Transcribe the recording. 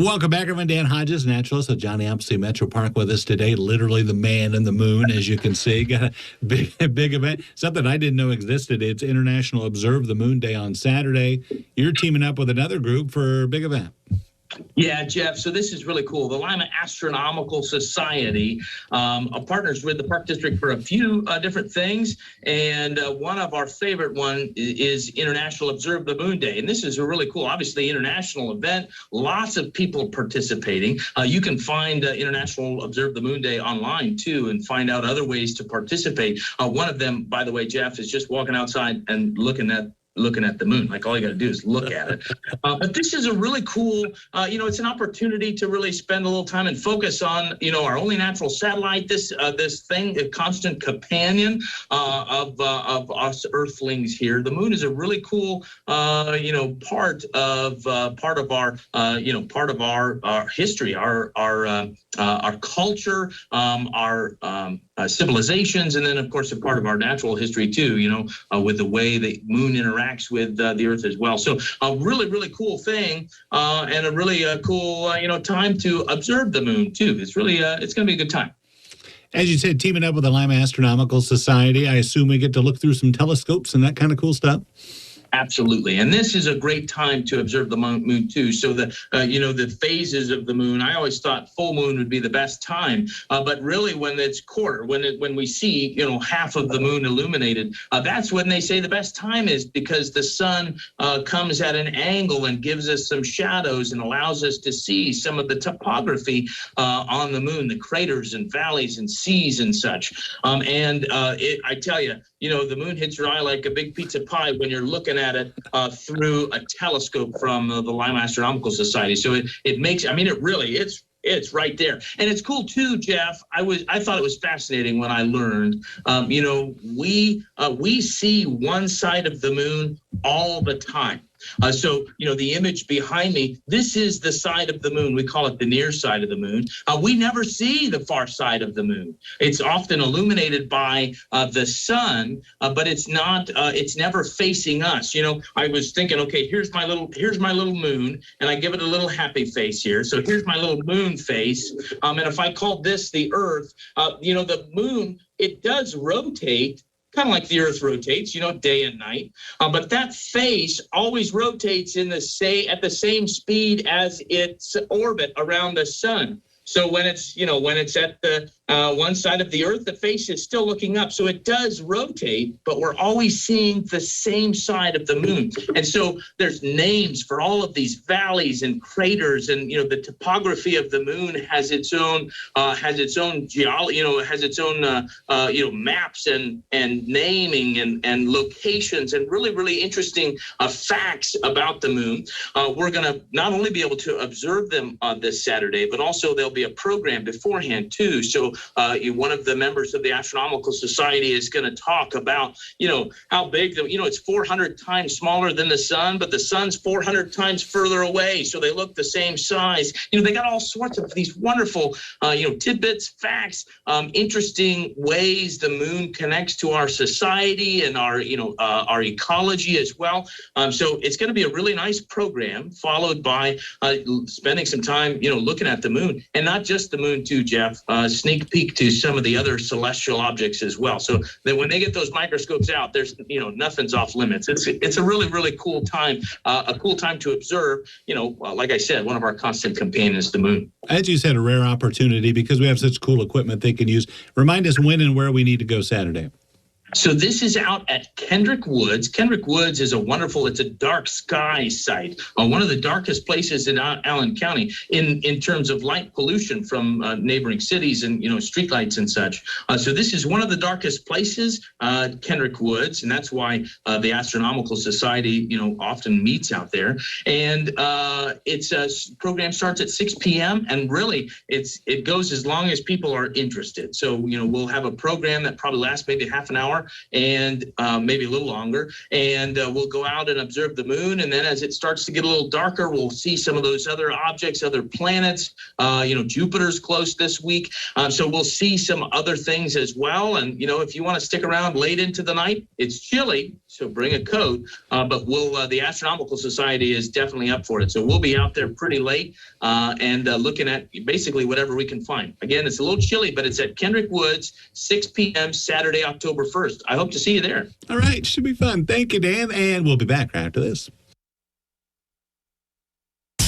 Welcome back, everyone. Dan Hodges, Naturalist of Johnny Appleseed Metro Park with us today. Literally the man in the moon, as you can see. Got a big event. Something I didn't know existed. It's International Observe the Moon Day on Saturday. You're teaming up with another group for a big event. Yeah, Jeff. So this is really cool. The Lima Astronomical Society partners with the Park District for a few different things. And one of our favorite one is International Observe the Moon Day. And this is a really cool, obviously, international event. Lots of people participating. You can find International Observe the Moon Day online, too, and find out other ways to participate. One of them, by the way, Jeff, is just walking outside and looking at the moon. Like, all you got to do is look at it. But this is a really cool, it's an opportunity to really spend a little time and focus on, our only natural satellite, this thing, a constant companion of us Earthlings here. The moon is a really cool, part of our history, our culture, our civilizations, and then of course a part of our natural history too. With the way the moon interacts with the Earth as well. So a really, really cool thing, and a really cool, time to observe the moon too. It's really, it's going to be a good time. As you said, teaming up with the Lima Astronomical Society, I assume we get to look through some telescopes and that kind of cool stuff. Absolutely. And this is a great time to observe the moon too. So the phases of the moon, I always thought full moon would be the best time. But really when it's quarter, when we see, half of the moon illuminated, that's when they say the best time is, because the sun comes at an angle and gives us some shadows and allows us to see some of the topography on the moon, the craters and valleys and seas and such. I tell you, the moon hits your eye like a big pizza pie when you're looking at it through a telescope from the Lima Astronomical Society. So it makes, it's right there. And it's cool too, Jeff. I thought it was fascinating when I learned, we see one side of the moon all the time. So the image behind me, this is the side of the moon. We call it the near side of the moon. We never see the far side of the moon. It's often illuminated by the sun, but it's not. It's never facing us. I was thinking, okay, here's my little moon, and I give it a little happy face here. So here's my little moon face. And if I called this the Earth, the moon, it does rotate, kind of like the Earth rotates, day and night. But that face always rotates at the same speed as its orbit around the sun. So when it's at the one side of the Earth, the face is still looking up. So it does rotate, but we're always seeing the same side of the moon. And so there's names for all of these valleys and craters, and the topography of the moon has its own geology, has its own maps and naming and locations and really, really interesting facts about the moon. We're going to not only be able to observe them on this Saturday, but also there'll be a program beforehand too. So one of the members of the Astronomical Society is going to talk about, how big, it's 400 times smaller than the sun, but the sun's 400 times further away. So they look the same size. They got all sorts of these wonderful, tidbits, facts, interesting ways the moon connects to our society and our ecology as well. So it's going to be a really nice program, followed by spending some time, looking at the moon. And not just the moon too, Jeff, sneak peek to some of the other celestial objects as well. So that when they get those microscopes out, there's, nothing's off limits. It's a really, really cool time, a cool time to observe, like I said, one of our constant companions, the moon. As you said, a rare opportunity because we have such cool equipment they can use. Remind us when and where we need to go Saturday. So this is out at Kendrick Woods. Kendrick Woods is it's a dark sky site, one of the darkest places in Allen County in terms of light pollution from neighboring cities and, streetlights and such. So this is one of the darkest places, Kendrick Woods, and that's why the Astronomical Society, often meets out there. And its program starts at 6 p.m. and really it goes as long as people are interested. So, we'll have a program that probably lasts maybe half an hour and maybe a little longer, and we'll go out and observe the moon, and then as it starts to get a little darker, we'll see some of those other objects, other planets. Jupiter's close this week, so we'll see some other things as well. And if you want to stick around late into the night, it's chilly, So bring a coat, but the Astronomical Society is definitely up for it. So we'll be out there pretty late and looking at basically whatever we can find. Again, it's a little chilly, but it's at Kendrick Woods, 6 p.m. Saturday, October 1st. I hope to see you there. All right. Should be fun. Thank you, Dan. And we'll be back right after this.